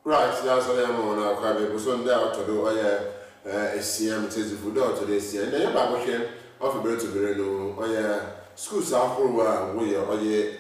Right, that's what I'm on our crab. So now to do a CM says if we do to this year. And then about of a bird to be no schools are who we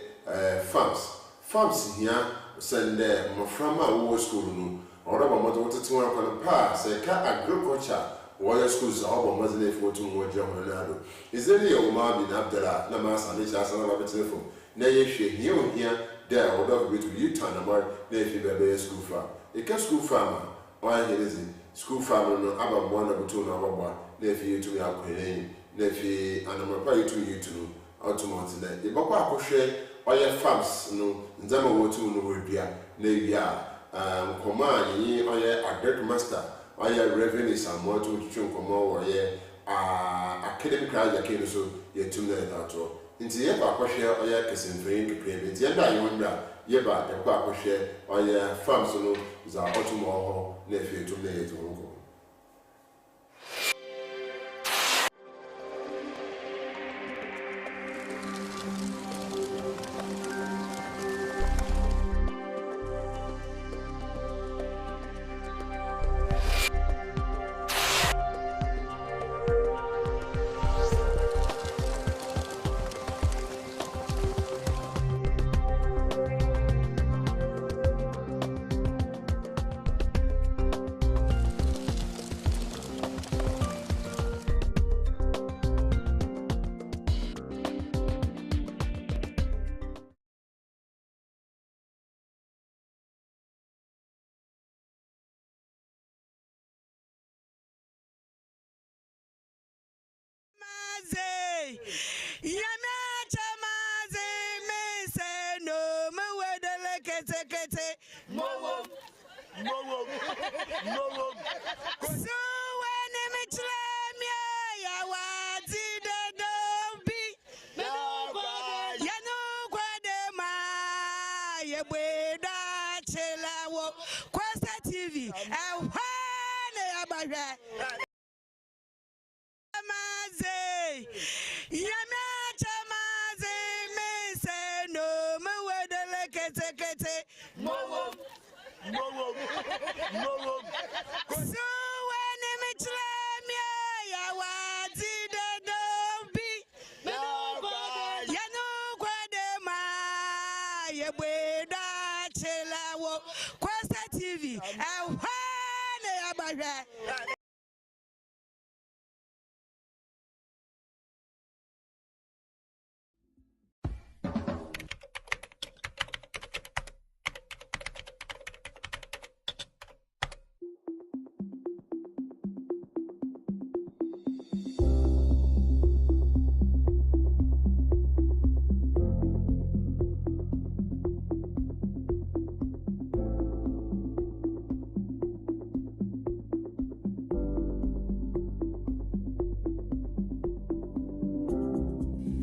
farms. Farms here send them from our school no or about what to work on the pass a cat agriculture. Warrior schools are all Muslim for two more German. Is there any old man been up there? Namas and this as another telephone. Nay, she here, there, or dog with you turn about if you be a school farm. A cat school farmer, why he is school farmer, no about 1 or 2 hour, nephew to your queen, nephew, and I'm reply to you to automatically. The Bapa share or your farms, no, Zama will to no beer, Navia, command ye or your agric master. Aya revenue some more to chunk or academic crowd so ye 2 minutes out. Into ye papa share or your kissing frame to claim it. Yenda you wonder, ye ba the papa share or your farm solo is our autumn nephew 2 minutes.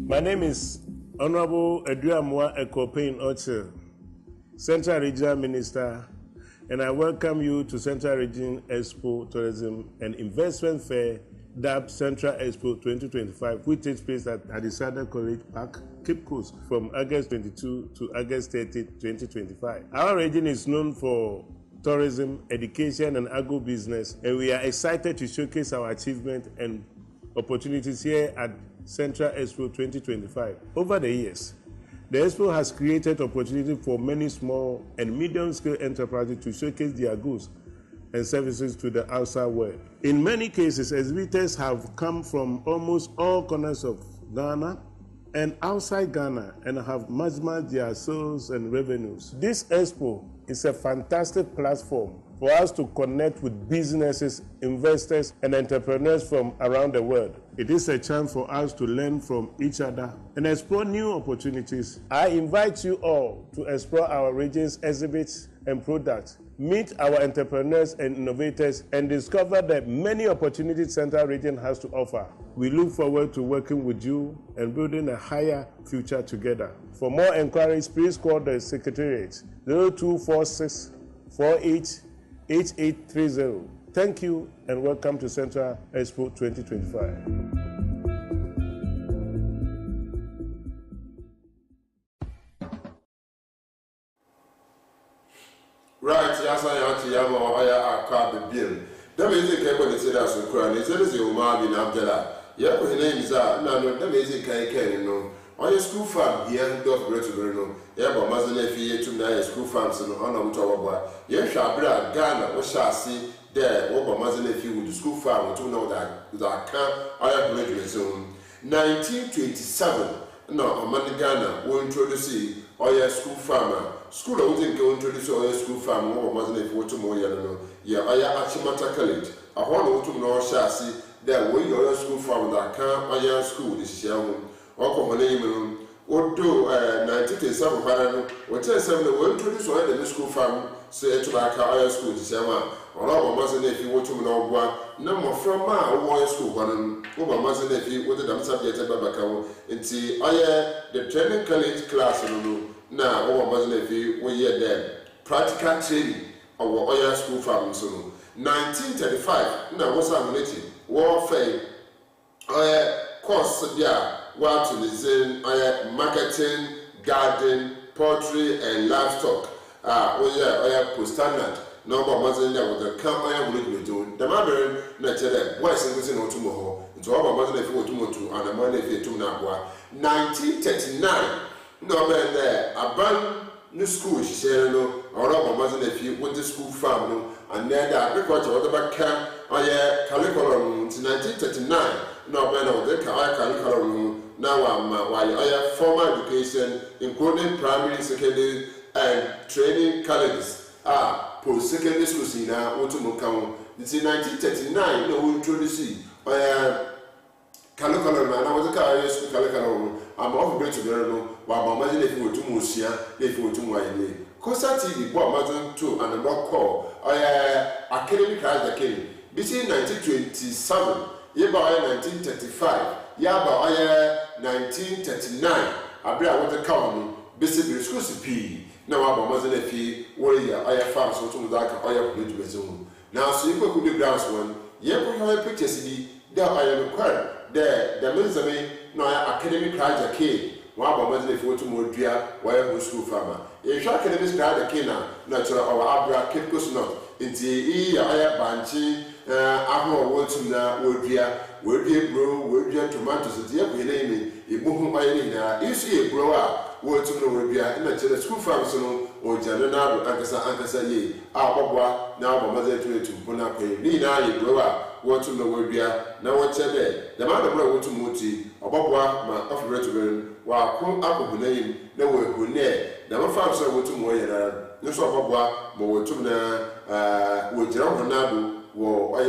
My name is Honorable Eduamwa Ekopein Oche, Central Regional Minister, and I welcome you to Central Region Expo Tourism and Investment Fair, dubbed Central Expo 2025, which takes place at Adisada College Park, Cape Coast, from August 22 to August 30, 2025. Our region is known for tourism, education, and agro-business, and we are excited to showcase our achievement and opportunities here at Central Expo 2025. Over the years, the Expo has created opportunity for many small and medium-scale enterprises to showcase their goods and services to the outside world. In many cases, exhibitors have come from almost all corners of Ghana and outside Ghana and have maximized their sales and revenues. This Expo is a fantastic platform for us to connect with businesses, investors, and entrepreneurs from around the world. It is a chance for us to learn from each other and explore new opportunities. I invite you all to explore our region's exhibits and products, meet our entrepreneurs and innovators, and discover the many opportunities Central Region has to offer. We look forward to working with you and building a higher future together. For more inquiries, please call the Secretariat 0246 48 8830. Thank you and welcome to Central Expo 2025. Right, yes, I am to Yama or I card the bill. That means it can't say that's a crown. It's a little Marvin after that. Yeah, her name is that. No, that means it can't know. On your school farm here, Dove Breton, yeah, but Mazan F. to my school farms and on Tower. Yes, Shabra, Ghana, what shall see there, what Mazan F. with the school farm to know that camp I have graduate zone. 1927, no, Amanda Ghana will introduce oil school farmer. School I wouldn't go introduce oil school farm or Mazan F. to more yellow. Yeah, I am Achimata College. I want to know chassis that way oil school farm that camp oil school this year. Or name, or do 1927 or 10 will introduce oil in the school farm, say to like oil school this year. Or our Mazan F. you want to know one, no more from my oil school one, over Mazan F. you wanted them subject Babacao, and see, the training college class. Now, over Mazan F. we hear them practical training our oil school farm. So 1935, now what's happening? Warfare, course, yeah. What is in marketing, garden, poultry, and livestock. Post-standard. No, but Mazan with the camp I am doing. The mother, natural, why is it not tomorrow? Into our Mazan if you want to, and a money if you to Nabwa. 1939. No, man, there. A brand new school, she said, no, or our Mazan if you want the school farm, no, and then the agriculture, whatever camp, curriculum, 1939. No, man, the curriculum. Now I have formal education, including primary, secondary, and training colleges. Post-secondary schools in Otumokamo. It's in 1939, we introduced curriculum, and I was a career school curriculum. I'm off great to go, while my imagine if you were to Musia, if you were to Wayne. Costa TV, what Amazon 2 and a mock call, academic class that came between 1927, yeah, by 1935. Yeah, but 1939. I bring out the county, basically, school P. Now, I'm a Mazan F. Warrior, I have found so to that I have to resume. Now, so you could be grounds one. Yeah, we have a picture CD. There I am required. There, the Mizame, no academic crowd a kid. One of Mazan F. to Modria, where school farmer. If you academic crowd a kina, natural or Abra, Cape Coast not. It's a I have banshee, Apple Walton, Wodria. Where do you grow? Where do you tomatoes? The every name in Bohum by you see a grower, word to know where we are in a school farm or Janana, Ankasa ye, our Baba, now my mother to Punape, Nina, you grower, word to know where we are, now what's a bed. The man of blood to Moti, or Baba, my offer to burn, while come up with name, no way who near. Now my farm so to Moya, no so Baba, more to would John Nadu, or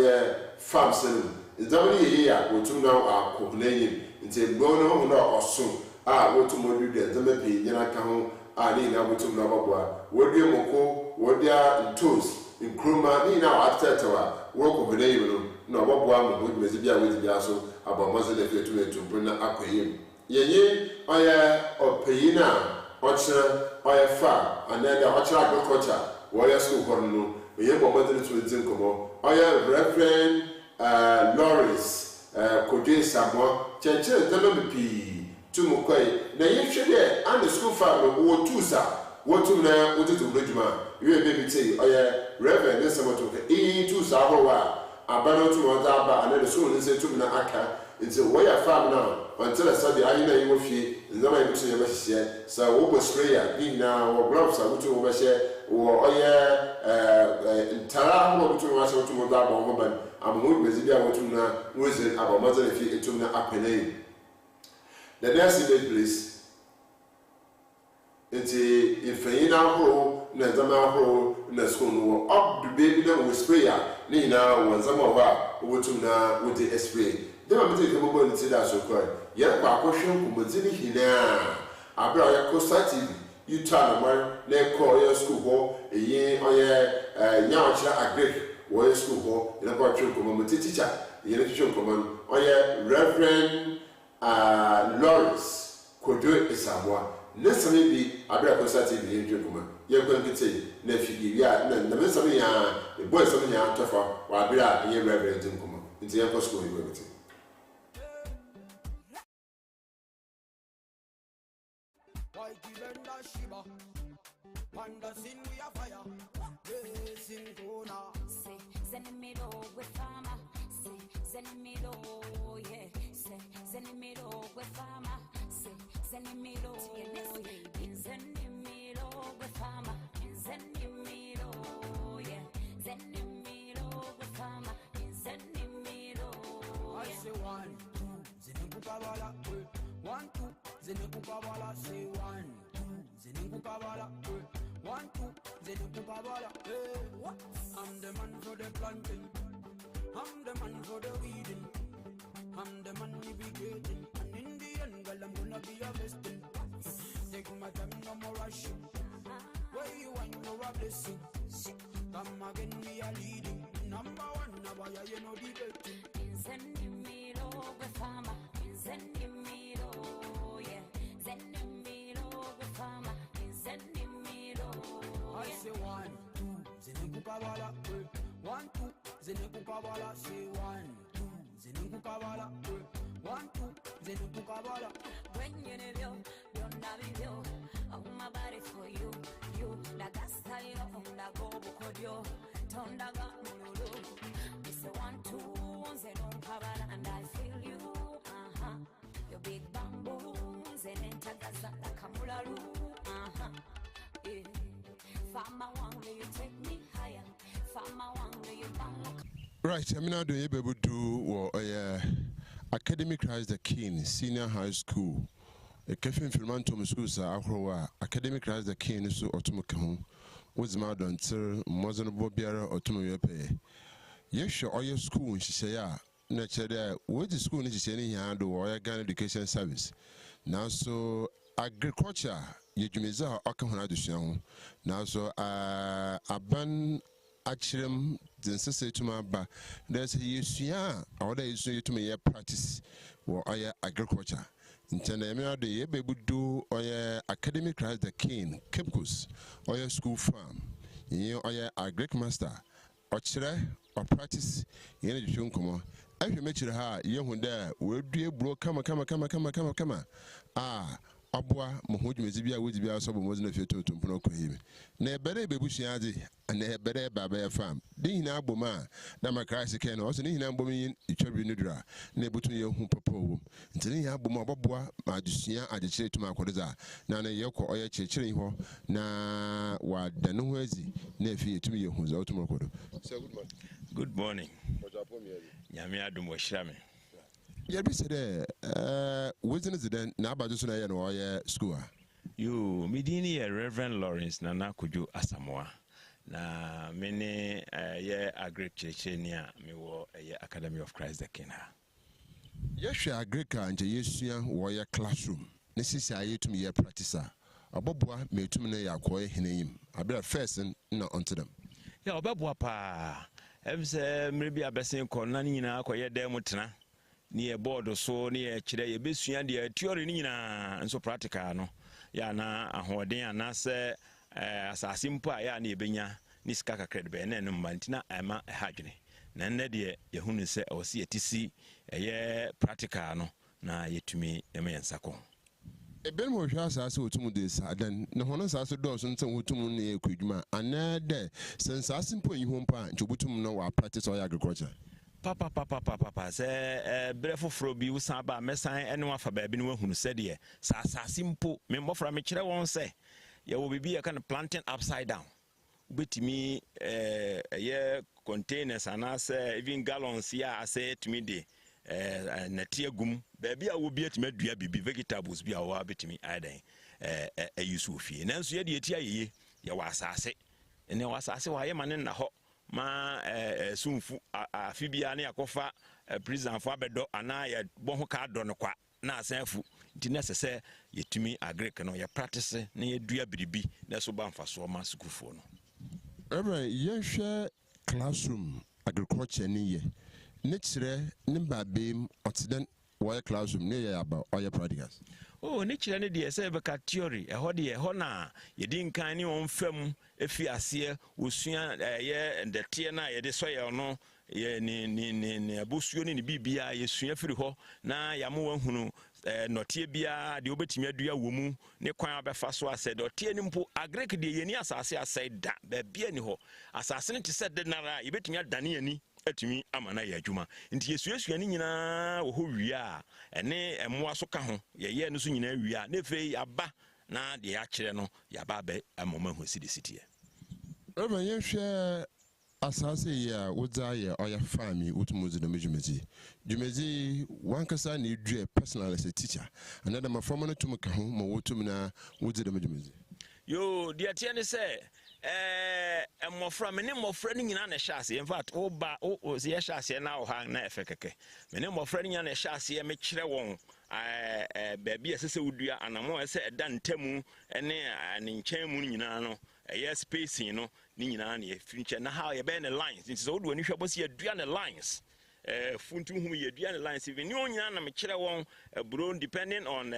farm selling. It's only a year or two now are complaining. It's a bono or soon. What to model the Zamepi, Yanaka, Nina, what to Nababa, what do you moko, what they are in toes, in Kruma, Nina, after Tower, work of an able, no, what one would Messibia with the Asso about Mazan to bring up him. Ye, or Payina, Ocha, or far, and then the Ocha agriculture, warrior school corner, we have a mother to Zinkomo, or Reverend. Lawrence, Kodin Samoa, Cheche, Delamepi, Tumukway. Now, you should get and the school farm or two, sir. What to now, what to Bridgman? You will maybe say, oh, yeah, Reverend, this summer took two Sahoa, a banner to Mazaba, and then the soul is to Aka. It's a way of farm now until I said the Aina you will fee, and then I go to your message. So, what was prayer? Be now, or gloves, I would to overshare, or oh, yeah, Tara, what to myself to Mazaba woman. I'm going to be able to visit about mother if you to up a name. The next image, please. It's a Faina hole, Nazama hole, in the school, up the baby that was prayer. Nina, one summer over to now with the spray. Then I'm taking a moment to see that so quiet. Yet, my question, Mozini Hina. I brought your Costa TV. You turn a man, they call your school hall, a year or a Yacha agree. Warrior school hall in a portrait common teacher, the election common, or Reverend Lawrence could do it Samoa. Listen, maybe I better consulting the angel woman. You're going to say, nephew, yeah, the miss of the boys of the young tougher, while I be at the Reverend Common. It's the upper school university. Why give them that shiba? Panda sin we are fire. Zenimiro, yeah, Zenimiro, we farmer, Zenimiro, yeah, Zenimiro, we farmer, Zenimiro, yeah, Zenimiro, we farmer, Zenimiro. I say 1, 2, Zenimukabala, 1, 2, Zenimukabala, say 1, 2, Zenimukabala, 1, 2, Zenimukabala, what? I'm the man for the planting. I'm the man for the weeding. I'm the man navigating. And in the end, girl, I'm gonna be harvesting. Take my time, no more rushing. Where you want, you're a blessing. Come again, we are leading. Number 1, now why you know debating. Zenimiro, we farmer. Zenimiro, yeah. Zenimiro, we farmer. Zenimiro. I say 1, 2, Zenimukabala, 1, 2. Zenimukabala, say 1, 2, Zenimukabala, 1, 2, Zenimukabala. When you know you're not you, oh my body for you, la gasta yo, la go bukodio, tonda ga mululu. It's a 1, 2, Zenimukabala, and I feel you, your big bamboo, Zenentagaza, la kamulalu, yeah. Farmer one, will you take me higher? Farmer one, will you bang? Right, I'm now doing able to do Academy Christ the King Senior High School. A Kefin Filmantum schools are Academy Christ the King so automaton was mad until Mozan Bobiera automobipe. Yes, sure, all your school, she say, naturally, what the school is any hand or Ghana Education Service. Now, so agriculture, Yujimiza, Okamana Dushon. Now, so Aban. Actually, the say to my ba, there's a use, or there is to me a practice or agriculture. In Tanamia, the Yebe would do or Academy Christ the King, Kempus, or your school farm, you or your agric master, or chile, or practice in education. Come if you make it hard, young there, will be a bro, come. Abwa Mohuji Mizibia would be also wasn't a few to Punoku. Ne better Bebusiadi and ne better Baba farm. Ding Abuma, Namakasi can also need Nambomin, Cherry Nudra, Nebutu Yohum Popo. Until Abuma Babua, Madusia, I just say to my Kodaza, Nana Yoko or Chirinho, na what Danuezi, nephew to me who's automotive. So good morning. Yamia Dumoshami. Yeah, be said, wasn't it then? Now, but just a school. You, Medini, Reverend Lawrence, Nana Kuju Asamoah. Na many a great Chechenia, me were a Academy of Christ the King. Yes, I agree, and Jesuia warrior classroom. Necessary to me a practicer. A bobwa may to me a quiet him. I better first and not onto them. Yeah, Babwapa. Maybe a blessing called Nanina, quiet demotana. Near board so near Chile, Bessia, dear theory, and so practical. No, Yana, a Hodea, Nasa, as a simple, near Benya, Niskaka Credben, and Mantina, Emma, Hagny. None, dear, Yahuni said, or see a TC, a year practical, no, na yet to me, a man sacco. A Ben was as I to this, then no one else has a dozen to Mutumuni, Kudma, and there, since I simple in home pan to Butum no our practice or agriculture. Papa, say, Brefo Frobi, Saba, Messiah, and one for baby who said, yeah, sa simple, member from a chair won't say, you will be a kind of planting upside down. But me, a year containers, and I say, even gallons, yeah, I say to me, the Natia gum, baby, I will be at me, be vegetables, be our bit me, I day, a use of fee. And so, you was I say, and there was I say, why am I in the hot? Ma sunfu afibia na yakofa prison for abedo ana ya boho ka do no kwa na asanfu nti necessary yetumi agric no ya practice na yedua biribi na so ba mfaso ma sukufo no ye hwe classroom agriculture ni ye ne kire ne babem otiden why classroom ne ye aba oya practicals oh ne kire ne de say be ka theory ho de ho na ye din kan ni on fam efi ase osua ye ndete na ye de so ye no ye ni abusuo ni bibia ye sua firi ho na ya mo wahunu notie bia de obetimi adua wo mu ne kwan abefa so ase de otie ni mpo agrek de ye ni asase ase da ba bia ni ho asase ne te se de nara ye betimi adane ani atumi amana yɛ adwuma nti yesuasua ni nyinaa wo ho wia ene emmoa so ka ho yɛyɛ no so nyinaa wia na efei aba na de akyerɛ no yaba ba amoma ho sidisitie Reverend yɛhwɛ asase ya wodza yɛ ɔyɛ family utumuzi no dwumezi wankasa na edua personal as a teacher another my former no tum ka ho ma wotum na wodzi no dwumezi yo de atie ne sɛ mmɔfra me ne mmɔfra no nyina na ɛhyɛ ase in fact woba yɛ hyɛ ase na wo ha na ɛfɛ kɛkɛ me ne mmɔfra no nyina na ɛhyɛ ase me kyerɛ wɔn baabi ɛsɛ sɛ wodua anamo ɛsɛ ɛda ntamu ne nkyɛn mu nyina no ɛyɛ spacing no ne nyina na yɛfiri nkyɛn na ha yɛbɛyɛ ne lines nti sɛ wodua ni hwɛ bɔ sɛ yɛdua ne lines funtu hu yɛdua ne lines even ne onyina na me kyerɛ wɔn bro depending on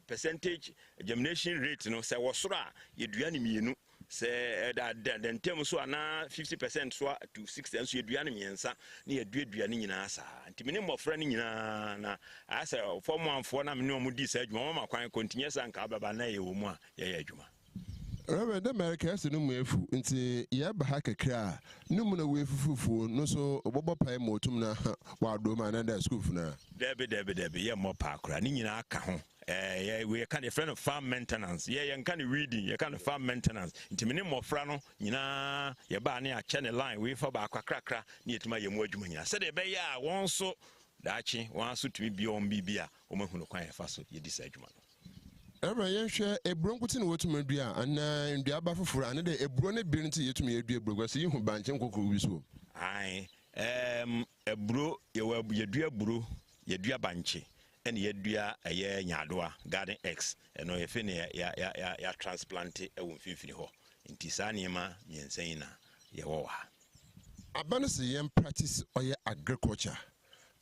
percentage germination rate no sɛ wɔsoro a yɛdua ne mienu sɛ the ntam so ana 50% so to 60 so yɛdua ne miɛnsa ne yɛdua ne nyinaa saa nti me ne mmɔfra ne nyinaa na asɛ fɔmɔamfoɔ na me ne ɔmo di saa adwuma mama kwan continue sa nka baba na yɛ wɔ mu a yɛyɛ adwuma Reverend America has no mwefu nti yɛba ha kakra no mu na wefufufuo no so obobo pae motum na wado ma na da school na debe yɛ mmɔ pa akora ne nyinaa ka ho we kind of friend of farm maintenance yɛn kind of reading yɛ kind of farm maintenance nti me ne mmɔfra no nyinaa yɛba ne akyɛ ne line we fa ba akrakra ne yɛtuma yɛ mu adwuma nyinaa sɛ de bɛyɛ a wɔn so daachi wɔn so tumi bi on bibia wɔn mahunu kwan yɛfa so yɛdi sa adwuma no Ever yɛhwɛ eburo nkuti ne wotuma dua ana ndua ba foforo ana de eburo ne bi nti yɛtuma yɛdua eburo so yihu banche nkokoro bi so ai eburo yɛdua buro yɛdua banche ɛne yɛdua ɛyɛ nyadoa garden x ɛno yɛfɛ ne ya transplant ɛwɔ mfimfini hɔ nti saa nneɛma miɛnsa yi na yɛwɔ ha abane se yɛn practice ɔyɛ agriculture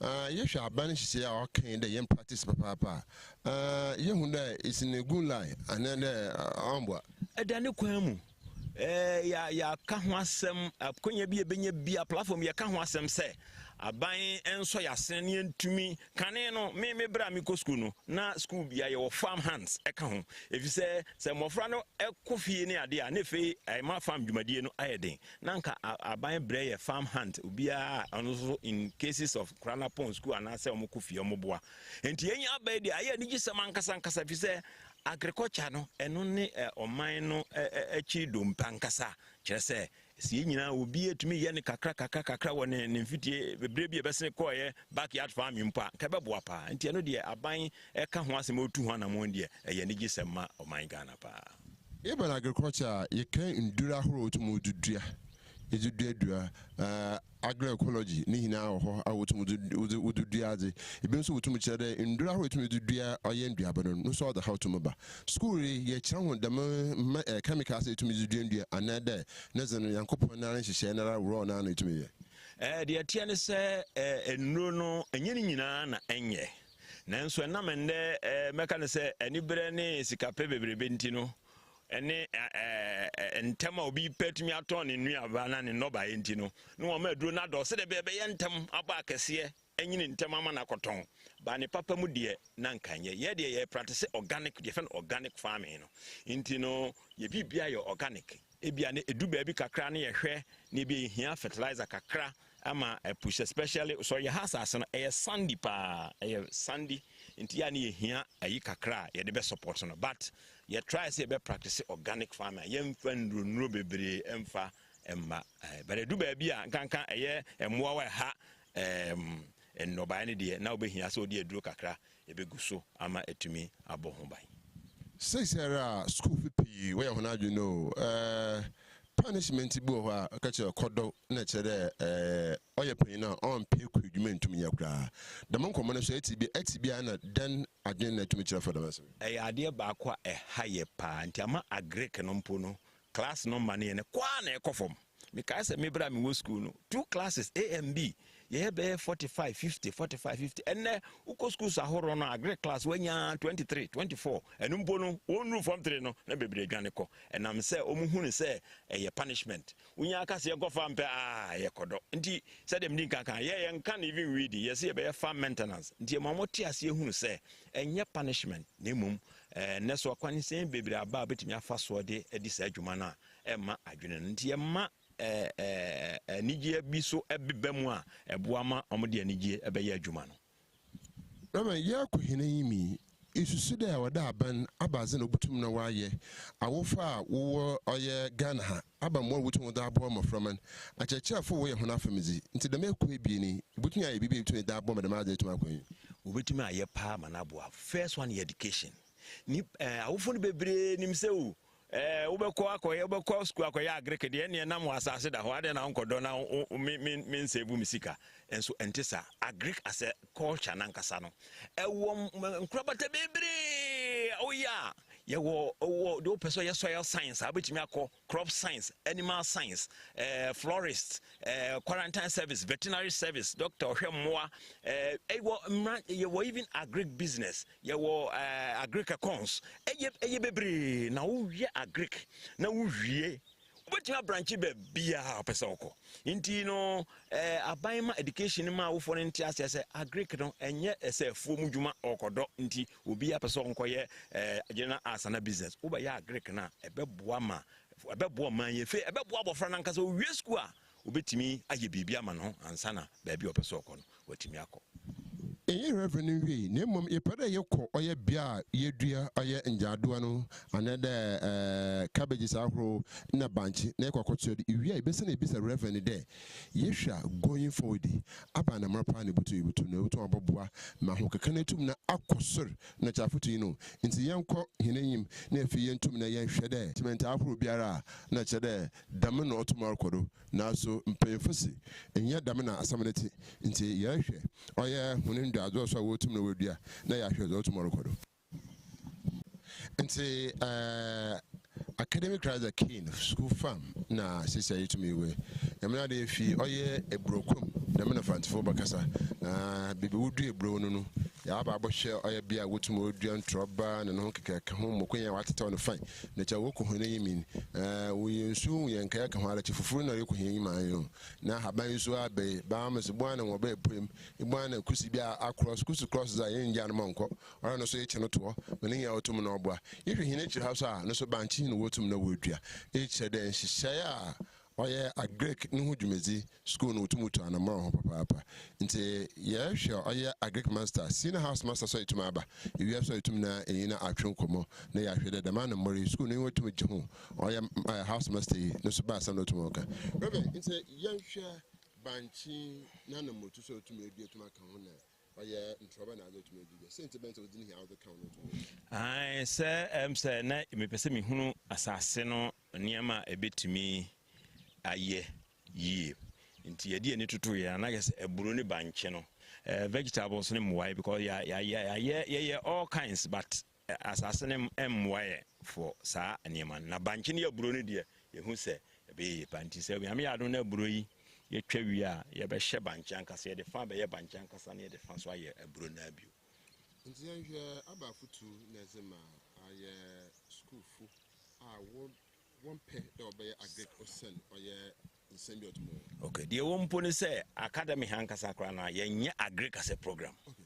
yɛhwɛ abane hyehyɛ a ɔkan dɛ yɛn practice papa yɛhu dɛ is in a good line and then ɔmboa ɛda ne kwan mu ya ka ho asɛm akonya bi ebenya bia platform yɛ ka ho asɛm sɛ aban enso ya sen ne ntumi kane no me bra me ko school no na school bia yɛ wɔ farm hands ɛka ho efisɛ sɛ mmɔfra no ɛkɔ fie ne ade a ne fe ma farm dwumadie no ayɛden na nka aban bra yɛ farm hand obia ɔno so in cases of krana pon school anase ɔmo kɔ fie ɔmo boa enti yɛnya abai de ayɛ ne gisɛm ankasa fisɛ agriculture no eno ne oman no achi do mpankasa kyerɛ sɛ sie nyina obi etumi yɛ ne kakra wɔ ne mfitie bebre bi ebɛsene kɔɔ backyard farming mpa ka bɛboa pa nti eno de aban ɛka ho asɛm otu ho anamon de ɛyɛ ne gisɛm ma oman Ghana pa yɛba na agriculture yɛka ndura horo otumu dudua edudua agroecology ni hina ho awotumu dudua ade ebi nso wotumu kyerɛ dɛ ndura horo otumu dudua ɔyɛ nduaba no so the how to maba school ye kyerɛ ho dɛm chemicals otumu dudua anada na zeno yankopɔn na nhyehyɛ na raw na otumu yɛ de atia ne sɛ ennuro no enye ni nyinaa na enye nanso enam ende meka ne sɛ anibre ne sikape bebrebe nti no ene ntema obi petumi aton ne nuaba na ne noba enti no no ma aduro na do se de be ye ntem aba akese enyini ntem ama na koton ba ne papa mu de na nkanye ye de ye practice organic defend organic farming no enti no ye bibia ye organic ebia ne edu ba bi kakra ne ye hwe ne bi hia fertilizer kakra ama push especially so ye hasas no sandy pa sandy nti ya ne ye hia ayi kakra ye de be support no but ye try say be practice organic farming ye mfa nduro bebre emfa emma but edu ba bi a kankan emmoa wa ha ennoba ne de na obehia so de aduro kakra ye be guso ama etumi abɔ ho ban say Sarah school fee where hona you know punishment bi ho a ka che kodo na chere oye pin na on pay ku dwuma ntumi yakura da man komo na so eti na dan adwen na tumi chere for them so ade ba kwa ha ye pa nti ama agric no mpo no class number ne kwa na ekofom because me bra me wo school no 2 classes A and B ye be 45 50 enne uko schools ahoro no agri class wanya 23 24 enu mpo no onu form 3 no na bebre dwane ko enam se omuhunu se eye punishment unya aka se gofa mpe ye kodo nti se dem din kankan ye nkan even read ye se be farm maintenance nti mamoti ase ehunu se enye punishment nemum ne so kwani se bebre aba betimi afa so de edi sa adwuma na emma adwene nti emma anigye bi so ebeba mu a eboa ma omde anigye ebeye adwuma no Rama ya ko hene yimi isusu da wada aban abaze no butum na waye awofa wo oye Ghana ha aba mo butum da abo mo framan achechafo wo ye hona famizi nti da me ko bi ni butum ya bibi butum da abo madama da tuma kwan obetum aye pa manaboa first one education ni awofo no bebre nim se o wobekọ akoye wobekọ school akoye agrek de ene na mo asase da ho ade na nkodo na min sebu misika enso entisa agrek as a culture na nkasa no ewo nkrabata bebre oya yewo do person ye soil science abetimi akọ crop science animal science florist quarantine service veterinary service doctor hwemmoa yewo even agric business yewo agric accounts eye bebre na wo agric na wuwie obetima branch be bia pesa oko nti no abaima education ma wo for nti asese agric no enye esefuo mudwuma okodo nti obi apesa onkoye general asana business wo ba ya agric na ebeboa ma yefe ebeboa abofra na nkasa owie school a obetimi aye bibia ma no ansana ba bia opesa oko no watimi akọ reverend we nemom yepada yekọ oye bia yedua oye njado no another cabbages ahro na banchi na ekwakoto de iwia ibese na ibisa reverend de yehwa going forward aba na mrapa na butu na butu aboboa ma ho keka na tum na akosor na chafoto yi no nti yenkọ hinanyim na efi yentum na yenhwe de cement ahro biara na chede dam na otumar kodo na so mpemfosi enya dam na asamaneti nti yehwe oye hunin azo so wotum na wedua na ya hweze otumoro kodo nti academic rather keen school farm na sisa yitumi we yamna de fi oye ebrokom na me na fantifo bakasa na bibi wudu ebro no ya aba bohye oye bia wotum odua ntroba na no keka ho mokonya wateta no fine na cha woku ho na yimin wo yensu yenka ka ho ala chifufuru na yoku hin yiman yo na haban so abe ba amse bo na wo ba epem ibo na kusi bia across za yenja no monko ora no so ye cheno to meni ya wotum na obwa yehwe hin echi house a no so banchi no wotum na wodua echi de nhihye a oye agric no hudumezi school no tumutu anamro ho papa nti ye hwe oye agric master senior house master so ituma aba ewi so itum na eyina atwenkomo na ya hwe de man mori school no wotum je ho oye house master no so ba sam no tumoka bebe nti ye hwe banchi na na motu so itum edu ituma kan ho na oye ntroba na azotum edu sentiment odin here out the count ai say na me pese me hunu asase no niema ebetimi aye ye nti yedi eni tutu ya na guess eburo ni banche no vegetables ni mwai because ya all kinds but asase ni mwai for sa niema na banche ni eburo ni de yehu se be panti se we ya do na eburo yi ye twawi a ye be hye banche ankasa ye de fa be ye banche ankasa na ye de fa so aye eburo na bio nti ya hwe abafutu na zema aye school fu one pair that obey agric osen oye nsemi otumo okay the one pony say academy hankasa kra na yenye agric as a program okay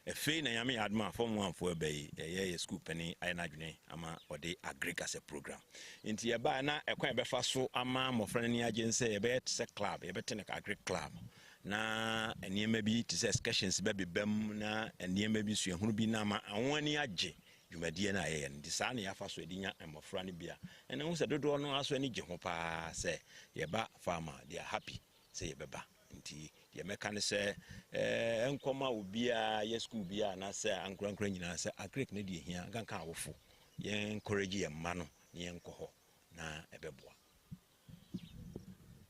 efe na yame adma form 1 for be ye school penny ayna dwene ama ode agric as a program nti ye ba na ekwan be fa so ama mofra ni agency ye be se club ye be tene agric club na eniema bi ti se excursions be bem na eniema bi so ehunu bi na ma awani age dwumadie na ye ndi sa na yafa so edinya emofra ne bia ene hu se dodo no aso ani gye ho pa se ye ba farmer they are happy se ye beba nti ye meka ne se enkoma obia ye school bia na se ankurankura nyina se agric ne die hia ganka awofo ye encourage ye mma no ne ye nkoho na ebeboa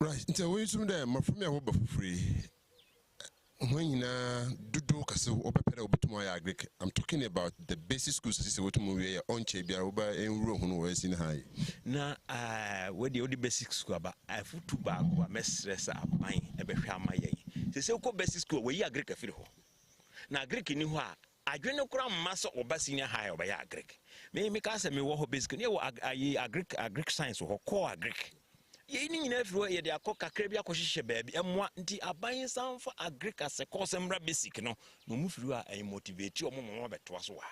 right nti we sum de mafumi a wo ba fufuri when dudu kase opepere obetumo ya agric I'm talking about the basic schools sisi wotumo we onche bia wo ba enwuro hunu wo esi na hai na we the basic school ba afutu ba ko mesress aban ebehwe amaye sisi ko basic school we agric afiri ho na agric ni ho a adwene kura mmaso oba senior high oba ya agric me ka se me wo ho basic ne wo agric science ho core agric ye ni nyina afiro ye de akoka kra bi akohyehyɛ baabi emwa nti aban sanfa agric as a course mra basic no no mu firo a ay motivate o mo beto so wa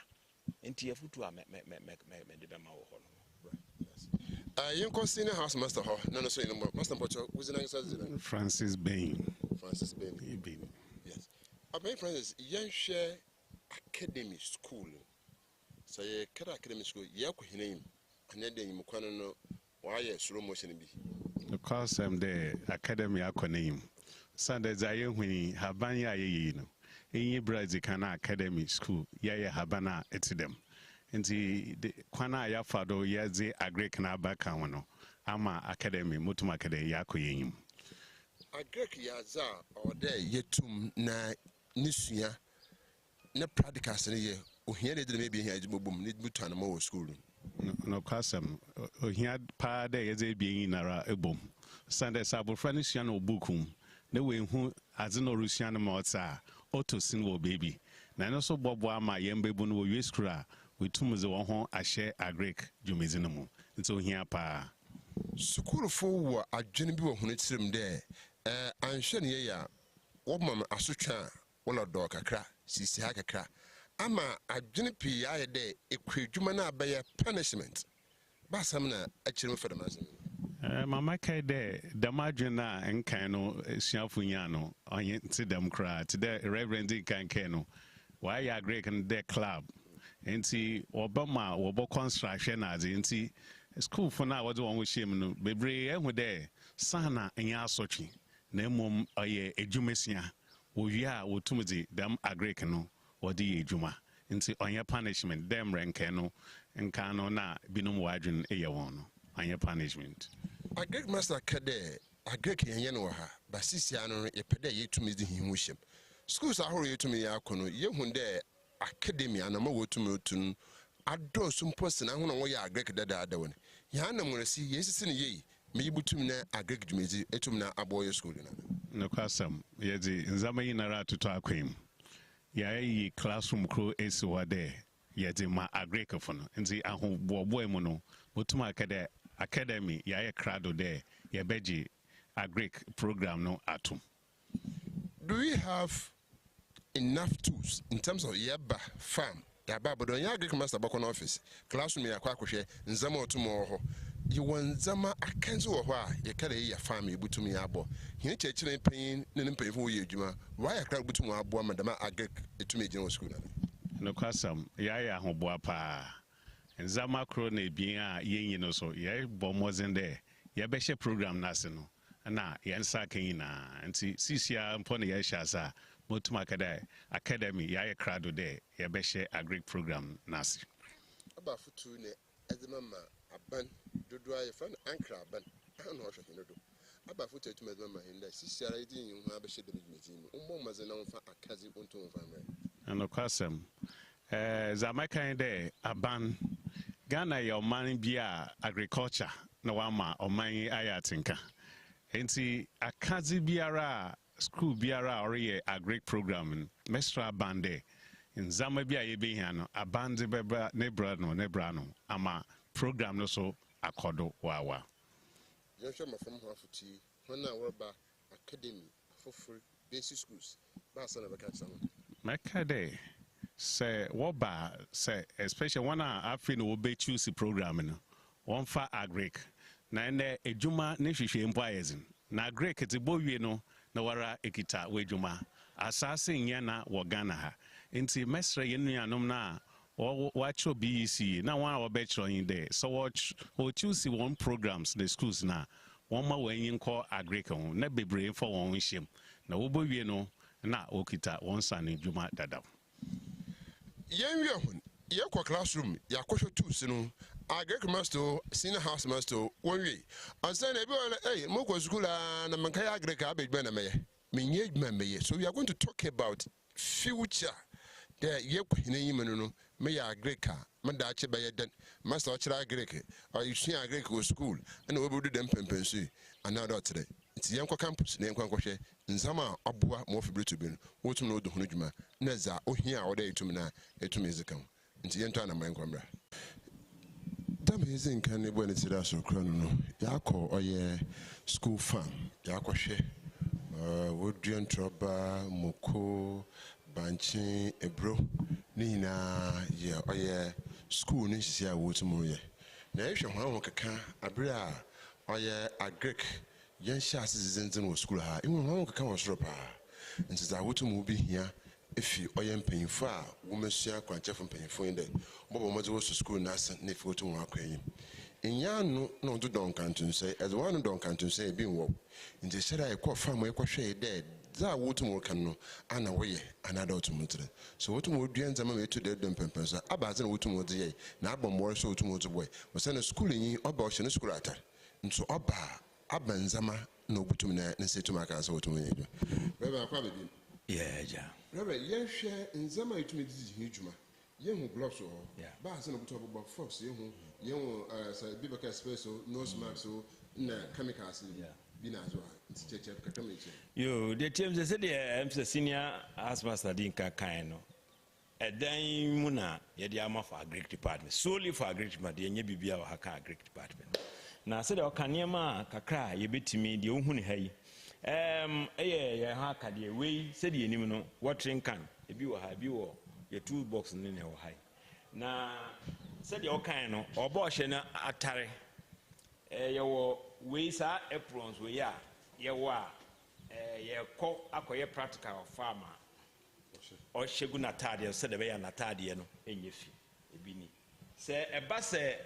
nti afutu a me de be ma wo ho no You can see the house master. No, so you know, Master Pocho, who's the name? Francis Bain. Francis Bain. Yes. I mean, Francis, young share academy school. So, you can academy school, you have name, and then you can know why you're slow motion. Of course, I'm the academy name. Sundays, I when Habanya, you know, in Brazil, academy school, Habana, it's them. Nti kwana ya fado yaze agrek na abaka wono ama academy mutuma academy yako yenyim agrek yaza ode yetum na nisua na practicals ne ye ohia de de be hia jibobum ne butu na mo school no kwasam ohia pa de yaze bi nara ebom Sunday sabofra ne sua na obukum ne we hu aze no rusua na motsa otosin wo baby na no so bobo ama yembebu no we school we tumuze won ho ahye agrek jumezinamu nso hia pa school fo wo adwene bi wo hunu tirem de anhwe ne ya wo mam asotwa wo do kakra sisi ha kakra ama adwene pi aye de ekwadwuma na abaye punishment ba sam na akirem fedamazin mama kai de damadwene na enkan no suafo nya no onye tidam kra tide reverend kan no why agrek in the club Enti Obama wobo construction as enti school for now was one with him no bebre ehu there sana enya asotwe na mom aye ejumesia wo wia wo tumzi dem agrek no wodi ejuma enti onye punishment dem renke no nka no na binum wadwen eye won no onye punishment agrek master kade agrek yenye no ha basisia no yepede yetumzi hihu him schools ahoro yetumi yakono yehunde academy anama wotum otun ado sumpo sena ho na wo ya agrek dada woni ya na mwresi yesisi ne yei me butum na agrek dwumezi etum na aboye school na no kwasam yedi nzama yinara atoto akwem ya yi classroom kro esiwa de yedi ma agrek fo no nti aho bobo emu no botum academy ya ye crado de ye beji agrek program no atum. Do we have enough tools in terms of yaba farm yaba but on agrek master bakon office classroom ya kwa kwhwe nzama otumo ho you wanzama akanzo wo ho a ye kare ya farm ebutum ya abo hin chechire pen ne mpanyfo wo ye adwuma why akra butum abo madama agrek etum ejin school na no kwasam ya ahoboa pa nzama kro na ebien a yenyi no so ye bomozen de ye behye program na se no na ye nsa kan na nti sisia mpo na ye hya Motuma Academy ya crowd de ya beshe agrek program nasi aba futu ne ezema aban dodo aye fan ankra aban na ho hwe do aba futu etuma ezema hinda sisiara idin hu abeshe de mejimezi umbo maze na mfa akazi onto mfa mre ano kwasem zamakan de aban Ghana ya oman bia agriculture na wama oman ayatinka enti akazi biara school biara ore agrek program mestra bande nzama bia ye be hia no abande bebra nebra no ama program no so akodo wawa ye hwe mafam ho afuti hona worba academy for basic schools ba sana baka tsama makade say woba say especially one afi no be choose program no one fa agrek na ene ejuma ne hwehwe mpo ayezin na agrek ti bowie no na wara ekita wejuma asase nya na wo Ghana ha nti mesra yenuanom na wacho BEC na one wa bachelor in there so what choose one programs the schools na one ma wanyin ko agrek ho na bebre for one him na wo bowie no na okita one san juma dada yenwie ho ye kwa classroom ya kwhwe tools no agrek master senior house master wonwe ansa na bi wala mo kwa school na manka ya agrek abegbe na meye menye meye so we are going to talk about future the ye kwhine yimenu no me ya agrek manda ache baye den master ochira agrek or you see agrek go school and we do them pempensu another today it's yankwa campus na yankwa kwhwe nzama aboa mo fibretu bi no wotum no do hono dwuma na za ohia oda etum na etum ezikan nti yento na man kwamra damezi nkan ne bo ne tira so kra no yakọ oye school farm yakwhwe woduan troba moko banchi ebro ni na ye oye school ni sisi a wotum ye na ehwe ho keka abira oye agric yen sha citizen wo school ha ihu ho keka wo soro pa nti za wotu mu bi hia efi oye mpanyimfo a wo mesua kwanchefo mpanyimfo inde bobo mo wo school na asa na efi wotu wo akwanyi inyanu no do don kantun say as one don kantun say bi wo nti shara e ko fam e ko hwe de za wotu mu kan no ana woye anada wotu mu tre so wotu mu dua nzama me to de don pempensa abaze na wotu mu de ye na abomwo so wotu mu to boy wo say na school yin oba o hye na school atar nti oba abanzama no butum na nsetum aka so wotu mu ye beba akwa bebi yeah Reverend, yen hwe nzama etumi didi hijuma yen hu gloves o ba se no buto bo fox yen hu say bibaka space so nose mask so na chemicals bi na zo nti cheche kakame che yo the team said the senior as master din kan no edan mu na ye dey am for agric department solely for agric department ye nya bibia wa haka agric department na se de okanema kakra ye betimi de ohun ne hayi ye ha ka de we se de enim no watering can e bi wo ha bi wo ye toolbox ne ne wo hai na se de okan no obo hye na atare ye wo we sa aprons we ya ye wo a ye ko akoye practical farmer o shegu na tade se de be ya na tade no enye fi ebi ni se eba se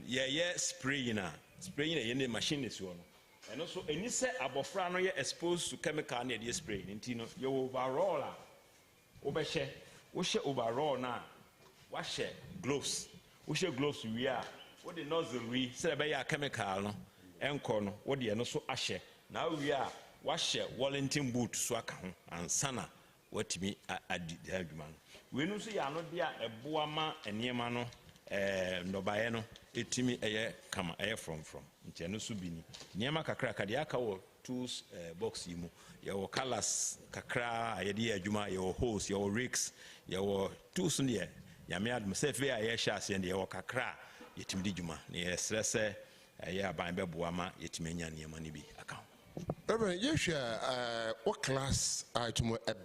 ye spray na ye ne machine si no eno so eni se abofra no ye exposed to chemical na ye spray nti no ye overall a wo be hye wo hye overall na wa hye gloves wo hye gloves wi a wo de nozzle wi se be ya chemical no enko no wo de eno so ahye na wi a wa hye Wellington boot so aka ho ansana watimi adi adwuma no we no so ya no de a eboa ma eniema no ndobaye no etimi eye kama eye from nche no so bi ni niema kakra ka de aka wo tools box yimu ye wo colors kakra ye de adwuma ye wo hose ye wo rigs ye wo tools ne ya me adum se fe ye S.H.S ye wo kakra yetimi di dwuma ne ye stresse ye aban beboa ma yetimi nya niema ni bi aka Reverend, yes, what class a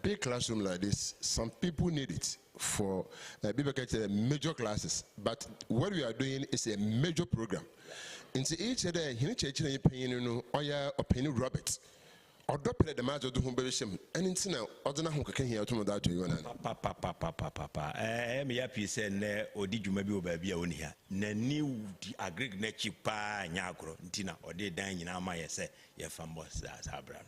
big classroom like this, some people need it for major classes, but what we are doing is a major program. Into each other, he church and opinion, or opinion Robert, or doctor the matter to whom Berisham, and in Sina, or the Nahu can hear to that to you. Papa, me happy said, or did you maybe be on here? New agric nechi pa nyagro, Tina, or they dine in our Maya say, your fambos as Abram.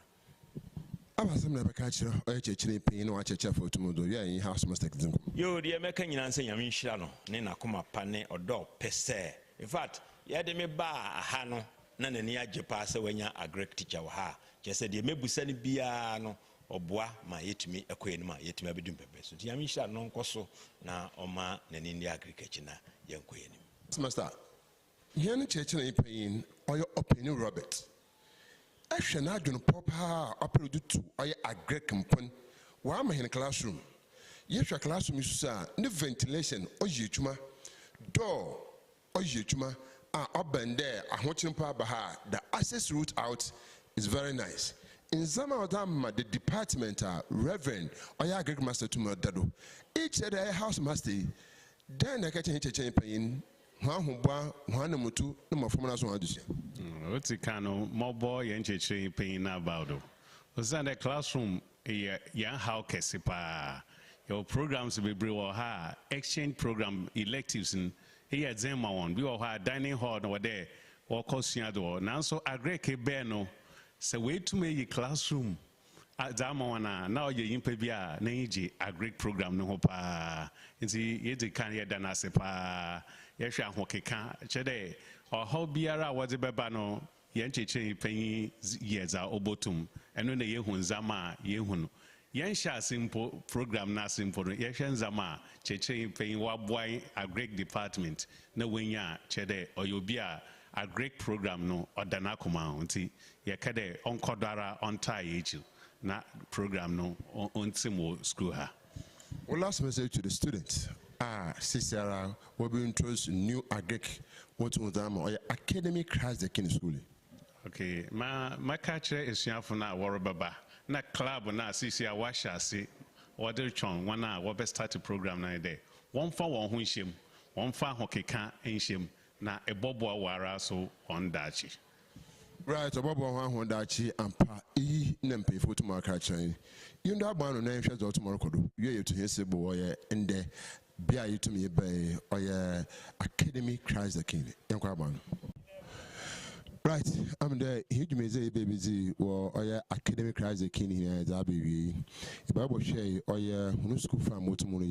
I was never catch or a church pain or a church for tomorrow. Yeah, in house must take them. You, the American answer, Yamin Shano, Nina Kuma Pane or dog per se. In fact, Yademe ba a hano. Nana ni aje pass when ya agric teacher ha just said ye mebusani bia no oboa ma yetimi ekwen ma yetimi abedum pepe so ya mi sha no nkoso na oma na ni agriculture na yenkwen master here no church na pain or your opinion Robert ehwe na adwon popa operodu to oye agric mpon wa ma hin classroom yehwe classroom isu a ne ventilation oye adwuma door oye adwuma open there, the access route out is very nice. In Zamadama, the department, Reverend, or your Greek master to Murdado, each of the house master, then I catch a champagne, one mutu, no more from us. What's the kind of more boy and champagne about? Was that a classroom? A young how Kessipa, your programs will be ha exchange program electives in. Here Zema one, we all had dining hall over there, or Cosiado. Now, so a great Beno, so wait to make a classroom at Zamawana. Now you're in Pebia, Naji, a great program, no hopa. And see, it's a kind of Danasepa, Yesha Hokeka, Chede, or how Biara was a Babano, Yanchi paying years are obotum, and when the Yehun Zama, Yehun. Yansha simple program na simple yeshen zama cheche paying wa boy a great department na wenya chede oyobia a great program no odana kuma nti yekade onkodara ontai eju na program no ontimo school ha. Well, last message to the students. Sister, we'll be introduced to new agric what to them or academic class the kin school. Okay, my catcher is yafuna warababa. Na club na sisi a washa si order chon wana wo be start program na dey one fa won ho hiem one fa ho keka enhiem na ebobo wara so on dachi. Right, Obobo Hondachi and Pa E Nempe for tomorrow catching. You know about no name shadow tomorrow. You to his boy and the BI to me by or Academy Christ the King. Right, I'm the huge meze baby or Academy Christ the King here. That baby. If I was share or no school farm, what tomorrow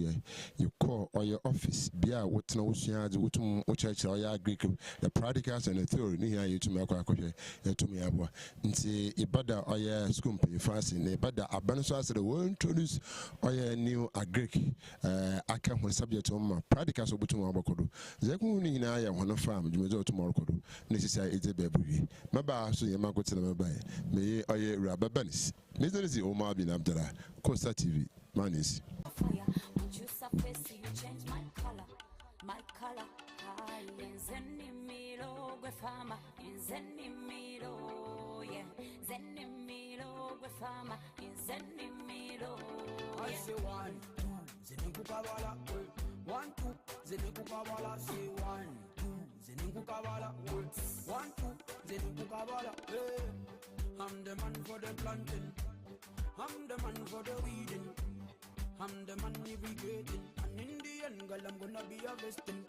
you call or your office, Bia, what no oceans, what church or your Greek, the practicals and the theory near you to make a question to me. And say, a bada or your school pay fasting, a bada abandons us the world introduce or your new a Greek, I can when subject on my practicals over tomorrow. Zekuni in I want to farm, you may tomorrow. Necessary is a baby. Maba so yema go tell me by me oye rubber banis Mr. Zi Omar bin Abdallah Costa TV manis Fire, would you surface you change my color, Zenimiro Guefama, in Zenimiro, yeah, Zenimiro Guefama, in Zenimiro. I say 1, 2, Zenukabala, 1, 2, Zenukabala, say 1, 2, Zenukabala, 1, 2, Zenukabala, hey. I'm the man for the planting, I'm the man for the weeding, I'm the man irrigating, and in the end, girl, I'm gonna be harvesting.